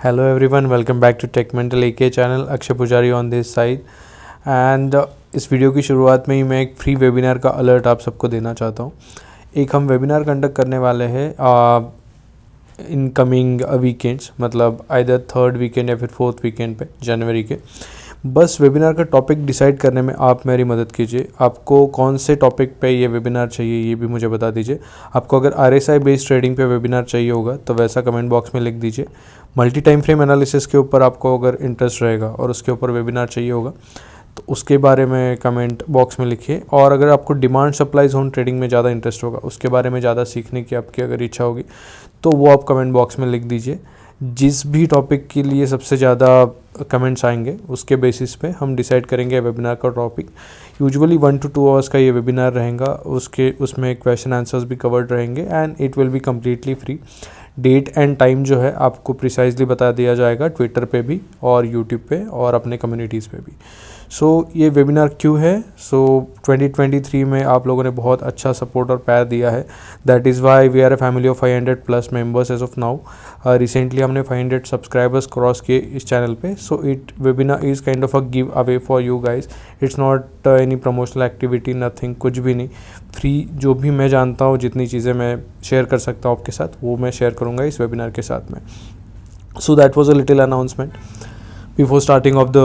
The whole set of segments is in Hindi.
Hello everyone, welcome back to Tech Mental AK channel. Akshay पुजारी ऑन दिस साइड एंड इस वीडियो की शुरुआत में ही मैं एक फ्री वेबिनार का अलर्ट आप सबको देना चाहता हूँ. एक हम वेबिनार कंडक्ट करने वाले हैं इन कमिंग वीकेंड्स, मतलब आइदर थर्ड वीकेंड या फिर फोर्थ वीकेंड पे जनवरी के. बस वेबिनार का टॉपिक डिसाइड करने में आप मेरी मदद कीजिए. आपको कौन से टॉपिक पे ये वेबिनार चाहिए ये भी मुझे बता दीजिए. आपको अगर RSI बेस्ड ट्रेडिंग पे वेबिनार चाहिए होगा तो वैसा कमेंट बॉक्स में लिख दीजिए. मल्टी टाइम फ्रेम एनालिसिस के ऊपर आपको अगर इंटरेस्ट रहेगा और उसके ऊपर वेबिनार चाहिए होगा तो उसके बारे में कमेंट बॉक्स में लिखिए. और अगर आपको डिमांड सप्लाई जोन ट्रेडिंग में ज़्यादा इंटरेस्ट होगा, उसके बारे में ज़्यादा सीखने की आपकी अगर इच्छा होगी तो वो आप कमेंट बॉक्स में लिख दीजिए. जिस भी टॉपिक के लिए सबसे ज़्यादा कमेंट्स आएंगे उसके बेसिस पे हम डिसाइड करेंगे वेबिनार का टॉपिक. यूजुअली 1 to 2 आवर्स का ये वेबिनार रहेगा. उसमें क्वेश्चन आंसर्स भी कवर्ड रहेंगे and it will be completely free. Date and time जो है आपको प्रिसाइजली बता दिया जाएगा ट्विटर पे भी और यूट्यूब पे और अपने कम्युनिटीज़ पे भी. सो ये वेबिनार क्यों है? 2023 में आप लोगों ने बहुत अच्छा सपोर्ट और प्यार दिया है. That is why we are a family of 500+ members as of now. Recently हमने 500 सब्सक्राइबर्स क्रॉस किए इस चैनल पे. So it webinar is kind of a giveaway for you guys. It's not any promotional activity, nothing, कुछ भी नहीं. फ्री जो भी मैं जानता हूँ, जितनी चीज़ें मैं शेयर कर सकता हूँ आपके साथ, वो मैं शेयर करूँगा इस वेबिनार के साथ में. So that was a little announcement before starting of the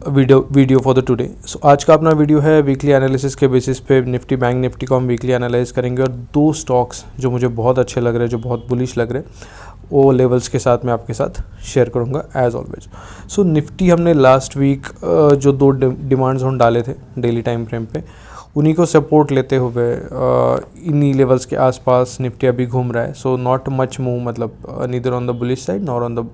video for the today. So आज का अपना वीडियो है वीकली एनालिसिस के बेसिस पे निफ्टी बैंक निफ्टी को हम वीकली एनालाइज करेंगे. और 2 स्टॉक्स जो मुझे बहुत अच्छे लग रहे हैं, जो बहुत बुलिश लग रहे हैं, वो लेवल्स के साथ मैं आपके साथ शेयर करूंगा एज ऑलवेज. सो निफ्टी हमने लास्ट वीक जो 2 डिमांड जोन डाले थे डेली टाइम फ्रेम पे, उन्हीं को सपोर्ट लेते हुए इन्हीं लेवल्स के आसपास निफ्टी अभी घूम रहा है. सो नॉट मच मूव, मतलब neither on the bullish side nor on the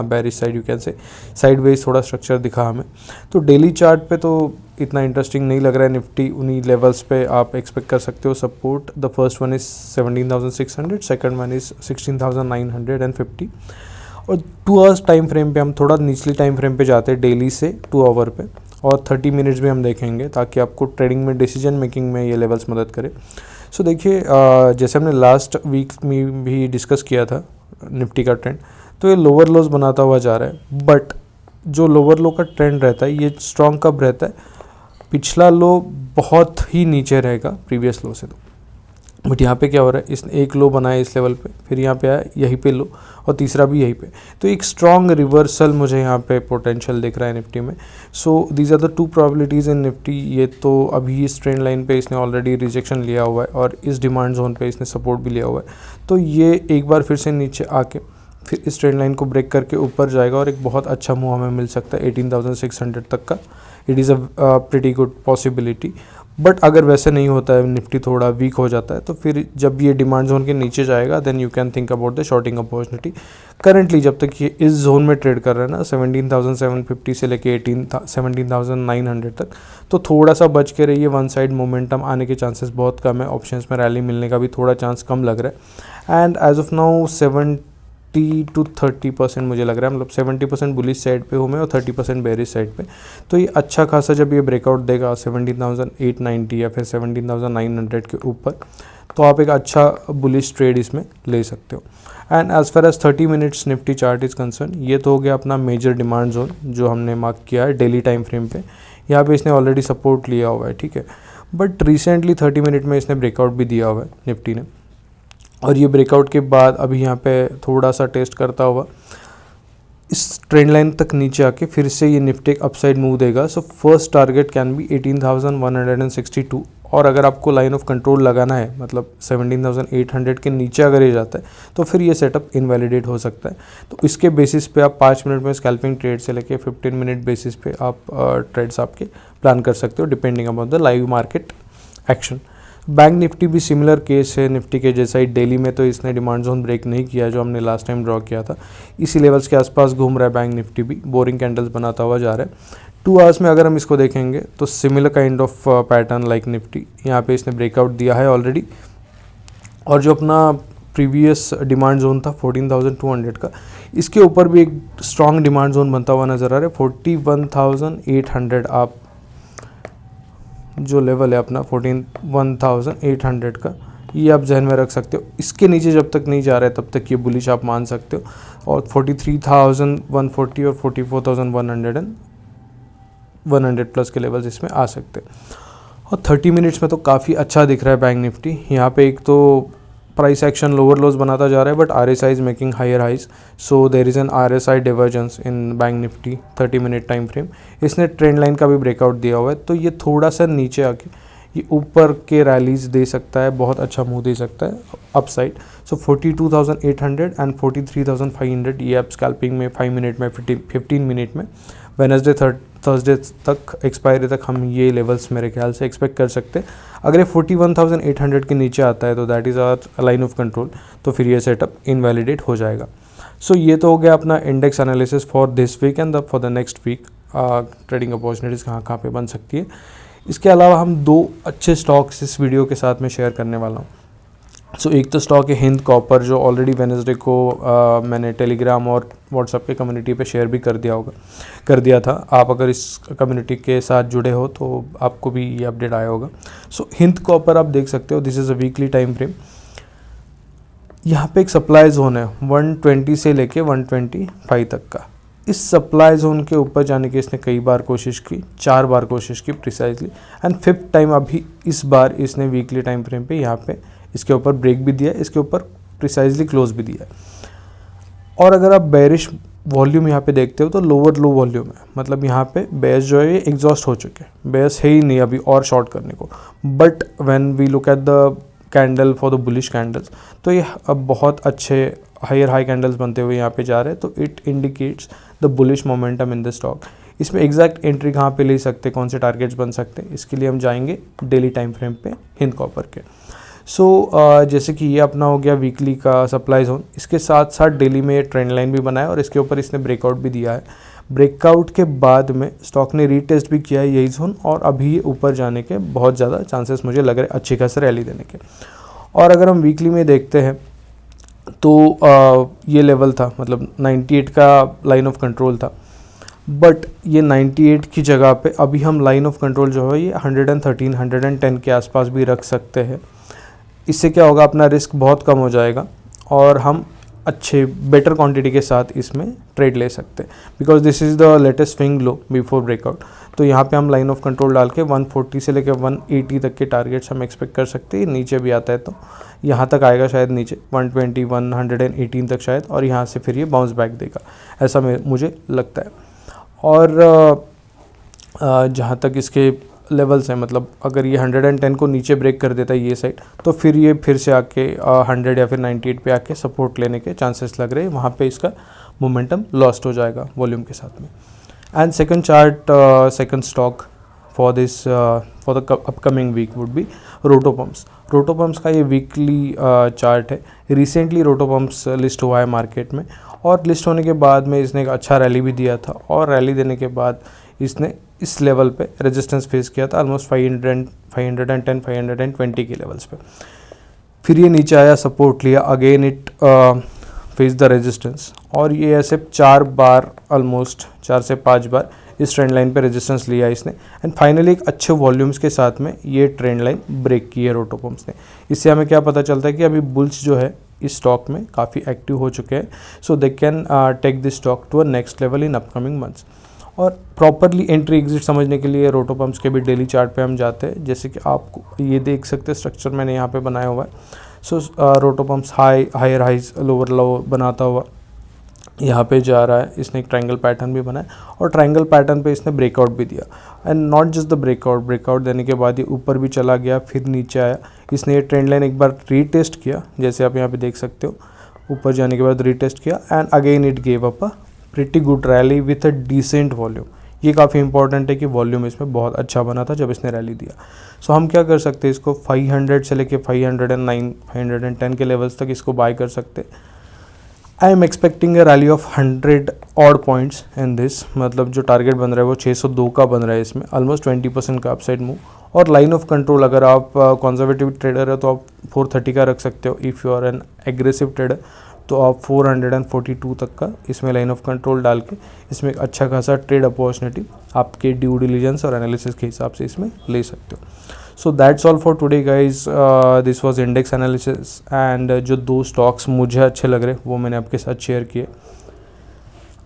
bearish side, you can say. Sideways थोड़ा स्ट्रक्चर दिखा हमें. तो डेली चार्ट पे तो इतना इंटरेस्टिंग नहीं लग रहा है निफ्टी. उन्हीं लेवल्स पे आप एक्सपेक्ट कर सकते हो support. The first one is 17,600, second one is 16,950. और 2 आवर्स टाइम फ्रेम पे हम थोड़ा निचली टाइम फ्रेम पे जाते हैं डेली से 2 आवर पे, और 30 मिनट्स भी हम देखेंगे ताकि आपको ट्रेडिंग में, डिसीजन मेकिंग में ये लेवल्स मदद करें. सो देखिए, जैसे हमने लास्ट वीक में भी डिस्कस किया था निफ्टी का ट्रेंड, तो ये लोअर लोज बनाता हुआ जा रहा है. बट जो लोअर लो का ट्रेंड रहता है ये स्ट्रॉन्ग कब रहता है? पिछला लो बहुत ही नीचे रहेगा प्रीवियस लो से. तो बट यहाँ पे क्या हो रहा है, इसने एक लो बनाया इस लेवल पे, फिर यहाँ पे आया यहीं पे लो, और तीसरा भी यहीं पे. तो एक स्ट्रॉन्ग रिवर्सल मुझे यहाँ पे पोटेंशियल दिख रहा है निफ्टी में. So these are the 2 probabilities in Nifty. ये तो अभी इस ट्रेंड लाइन पे इसने ऑलरेडी रिजेक्शन लिया हुआ है और इस डिमांड जोन पे इसने सपोर्ट भी लिया हुआ है. तो ये एक बार फिर से नीचे आके फिर इस ट्रेंड लाइन को ब्रेक करके ऊपर जाएगा और एक बहुत अच्छा मूव हमें मिल सकता है 18,600 तक का. It is a pretty good possibility. But अगर वैसे नहीं होता है, निफ्टी थोड़ा वीक हो जाता है, तो फिर जब ये डिमांड जोन के नीचे जाएगा then you can think about the shorting opportunity. Currently जब तक ये इस जोन में ट्रेड कर रहा है ना, 17,750 से लेके 17,900 तक, तो थोड़ा सा बच के रहिए. वन साइड मोमेंटम आने के चांसेस बहुत कम है. ऑप्शंस में रैली मिलने का भी थोड़ा चांस कम लग रहा है. And as of now 70 to 30% मुझे लग रहा है, मतलब 70% बुलिश साइड पे हूँ मैं और 30% बेरिश साइड पे. तो ये अच्छा खासा जब ये ब्रेकआउट देगा 17,890 या फिर 17,900 के ऊपर, तो आप एक अच्छा बुलिश ट्रेड इसमें ले सकते हो. And as far as 30 minutes Nifty chart is concern, ये तो हो गया अपना मेजर डिमांड जोन जो हमने मार्क किया है डेली टाइम फ्रेम पे. यहाँ पे इसने ऑलरेडी सपोर्ट लिया हुआ है, ठीक है. बट रिसेंटली 30 मिनट में इसने ब्रेकआउट भी दिया हुआ है निफ्टी ने, और ये ब्रेकआउट के बाद अभी यहाँ पे थोड़ा सा टेस्ट करता हुआ इस ट्रेंड लाइन तक नीचे आके फिर से ये निफ्टी एक अपसाइड मूव देगा. So first target can be 18,162. और अगर आपको लाइन ऑफ कंट्रोल लगाना है, मतलब 17,800 के नीचे अगर ये जाता है तो फिर ये सेटअप इनवैलिडेट हो सकता है. तो इसके बेसिस पे आप 5 मिनट में स्कैल्पिंग ट्रेड से लेके 15 मिनट बेसिस पे आप ट्रेड्स आपके प्लान कर सकते हो depending upon the live market action. Bank Nifty भी सिमिलर केस है निफ्टी के जैसा ही. डेली में तो इसने डिमांड जोन ब्रेक नहीं किया जो हमने लास्ट टाइम ड्रॉ किया था. इसी लेवल्स के आसपास घूम रहा है बैंक निफ्टी भी, बोरिंग कैंडल्स बनाता हुआ जा रहा है. 2 आवर्स में अगर हम इसको देखेंगे तो similar kind of pattern like Nifty. यहाँ पे इसने ब्रेकआउट दिया है ऑलरेडी, और जो अपना प्रीवियस डिमांड जोन था 14,200 का, इसके ऊपर भी एक स्ट्रॉन्ग डिमांड जोन बनता हुआ नज़र आ रहा है. 41,800 आप जो लेवल है अपना 14,800 का, ये आप जहन में रख सकते हो. इसके नीचे जब तक नहीं जा रहा है तब तक ये बुलिश आप मान सकते हो. और 43,140 और 44,100 प्लस के लेवल्स इसमें आ सकते हैं। और 30 मिनट्स में तो काफ़ी अच्छा दिख रहा है बैंक निफ्टी। यहाँ पे एक तो प्राइस एक्शन लोअर लोज बनाता जा रहा है, but RSI is making higher highs, so there is an RSI divergence in bank Nifty 30 minute time frame. इसने ट्रेंड लाइन का भी ब्रेकआउट दिया हुआ है, तो ये थोड़ा सा नीचे आके ये ऊपर के रैलीज दे सकता है, बहुत अच्छा मूव दे सकता है अपसाइड। सो 42,800 एंड 43,500 ये आप स्कैल्पिंग में 5 मिनट में 15 मिनट में वेडनेसडे थर्सडे तक एक्सपायरी तक हम ये लेवल्स मेरे ख्याल से एक्सपेक्ट कर सकते हैं। अगर ये 41,800 के नीचे आता है तो that is our line of control, तो फिर ये सेटअप इनवैलिडेट हो जाएगा। सो ये तो हो गया अपना index analysis for this week and for the next week trading opportunities कहाँ कहाँ पे बन सकती है। इसके अलावा हम 2 अच्छे स्टॉक्स इस वीडियो के साथ में शेयर करने वाला हूँ। सो एक तो स्टॉक है हिंद कॉपर, जो ऑलरेडी वेडनेसडे को मैंने टेलीग्राम और व्हाट्सएप के कम्युनिटी पे शेयर भी कर दिया था। आप अगर इस कम्युनिटी के साथ जुड़े हो तो आपको भी ये अपडेट आया होगा। सो हिंद कॉपर आप देख सकते हो, this is a weekly time frame. यहाँ पे एक सप्लाई जोन है 120 से लेके 125 तक का। इस सप्लाई जोन के ऊपर जाने की इसने कई बार कोशिश की, 4 बार कोशिश की प्रिसाइजली, एंड 5th टाइम अभी इस बार इसने वीकली टाइम फ्रेम पे यहाँ पे इसके ऊपर ब्रेक भी दिया, इसके ऊपर प्रिसाइजली क्लोज भी दिया है। और अगर आप बेरिश वॉल्यूम यहाँ पे देखते हो तो लोअर लो वॉल्यूम है, मतलब यहाँ पे बेस जो है ये एग्जॉस्ट हो चुके हैं, बेस है ही नहीं अभी और शॉर्ट करने को। But when we look at the candle for the bullish candles, तो ये अब बहुत अच्छे हायर हाई कैंडल्स बनते हुए यहाँ पे जा रहे हैं, तो it indicates the bullish momentum in the stock. इसमें एग्जैक्ट एंट्री कहाँ पे ले सकते, कौन से टारगेट्स बन सकते हैं, इसके लिए हम जाएंगे डेली टाइम फ्रेम पे हिंद कॉपर के। सो जैसे कि ये अपना हो गया वीकली का सप्लाई जोन, इसके साथ साथ डेली में ट्रेंड लाइन भी बनाया और इसके ऊपर इसने ब्रेकआउट भी दिया है। ब्रेकआउट के बाद में स्टॉक ने रीटेस्ट भी किया है यही जोन, और अभी ये ऊपर जाने के बहुत ज़्यादा चांसेस मुझे लग रहे हैं, अच्छी खासी रैली देने के। और अगर हम वीकली में देखते हैं तो ये लेवल था, मतलब 98 का लाइन ऑफ कंट्रोल था, बट ये 98 की जगह पे अभी हम लाइन ऑफ कंट्रोल जो है ये 113 110 के आसपास भी रख सकते हैं। इससे क्या होगा, अपना रिस्क बहुत कम हो जाएगा और हम अच्छे बेटर क्वांटिटी के साथ इसमें ट्रेड ले सकते हैं, because this is the latest swing low before breakout. तो यहाँ पे हम लाइन ऑफ कंट्रोल डाल के 140 से लेकर 180 तक के टारगेट्स हम एक्सपेक्ट कर सकते हैं। नीचे भी आता है तो यहाँ तक आएगा शायद, नीचे 120 118 तक शायद, और यहाँ से फिर ये बाउंस बैक देगा, ऐसा मुझे लगता है। और जहाँ तक इसके लेवल्स हैं, मतलब अगर ये 110 को नीचे ब्रेक कर देता है ये साइड, तो फिर ये फिर से आके 100 या फिर 98 पे आके सपोर्ट लेने के चांसेस लग रहे हैं, वहाँ पे इसका मोमेंटम लॉस्ट हो जाएगा वॉल्यूम के साथ में। And second chart, second stock for this for the upcoming week would be Rotopumps. Rotopumps का ये वीकली चार्ट है। रिसेंटली रोटोपम्प्स लिस्ट हुआ है मार्केट में, और लिस्ट होने के बाद में इसने एक अच्छा रैली भी दिया था, और रैली देने के बाद इसने इस लेवल पे रेजिस्टेंस फेस किया था ऑलमोस्ट 510 520 के लेवल्स पे। फिर ये नीचे आया, सपोर्ट लिया, again it face the resistance, और ये ऐसे 4 बार, ऑलमोस्ट 4 से 5 बार इस ट्रेंड लाइन पे रेजिस्टेंस लिया इसने, एंड फाइनली एक अच्छे वॉल्यूम्स के साथ में ये ट्रेंड लाइन ब्रेक की है रोटोपम्प्स ने। इससे हमें क्या पता चलता है कि अभी बुल्स जो है इस स्टॉक में काफ़ी एक्टिव हो चुके हैं, so they can take this stock to a next level in upcoming months. और प्रॉपरली एंट्री एग्जिट समझने के लिए रोटोपम्प्स के भी डेली चार्ट पे हम जाते हैं, जैसे कि आपको ये देख सकते हैं स्ट्रक्चर मैंने यहाँ पे बनाया हुआ है। सो रोटोपम्प्स हायर हाइज लोअर लो बनाता हुआ यहाँ पे जा रहा है। इसने एक ट्रायंगल पैटर्न भी बनाया, और ट्रायंगल पैटर्न पे इसने ब्रेकआउट भी दिया, and not just the breakout देने के बाद ये ऊपर भी चला गया, फिर नीचे आया। इसने ये ट्रेंड लाइन एक बार रीटेस्ट किया, जैसे आप यहाँ पे देख सकते हो, ऊपर जाने के बाद रीटेस्ट किया, and again it gave up a pretty good rally with a decent volume. ये काफ़ी इंपॉर्टेंट है कि वॉल्यूम इसमें बहुत अच्छा बना था जब इसने रैली दिया। सो हम क्या कर सकते हैं, इसको 500 से लेके 509 510 के लेवल्स तक इसको बाय कर सकते हैं। I am expecting a rally of 100 odd points in this, मतलब जो टारगेट बन रहा है वो 602 का बन रहा है इसमें, ऑलमोस्ट 20% का अपसाइड मूव। और लाइन ऑफ कंट्रोल अगर आप कंजर्वेटिव ट्रेडर है तो आप 430 का रख सकते हो। If you are an aggressive trader तो आप 442 तक का इसमें लाइन ऑफ कंट्रोल डाल के इसमें एक अच्छा खासा ट्रेड अपॉर्चुनिटी आपके ड्यू डिलीजेंस और एनालिसिस के हिसाब से इसमें ले सकते हो। So that's all for today guys, this was index analysis, and जो 2 स्टॉक्स मुझे अच्छे लग रहे वो मैंने आपके साथ शेयर किए।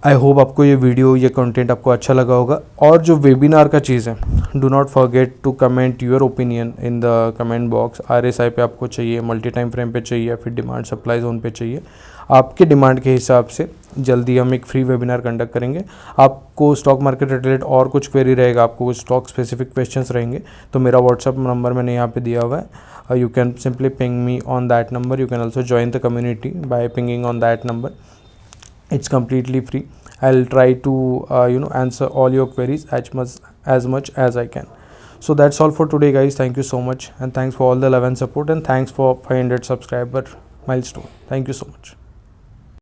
आई होप आपको ये वीडियो, ये कंटेंट आपको अच्छा लगा होगा। और जो वेबिनार का चीज़ है, do not forget to comment your opinion in the comment box. RSI पे आपको चाहिए, मल्टी टाइम फ्रेम पे चाहिए, या फिर डिमांड सप्लाई जोन पे चाहिए, आपके डिमांड के हिसाब से जल्दी हम एक फ्री वेबिनार कंडक्ट करेंगे। आपको स्टॉक मार्केट रिलेटेड और कुछ क्वेरी रहेगा, आपको कुछ स्टॉक स्पेसिफिक क्वेश्चंस रहेंगे, तो मेरा व्हाट्सअप नंबर मैंने यहाँ पे दिया हुआ है। You can simply ping me on that number. You can also join the community bye pinging on that number. It's completely free. I'll try to answer all your queries as much as I can. So that's all for today, guys. Thank you so much, and thanks for all the love and support, and thanks for 500 subscriber milestone. Thank you so much.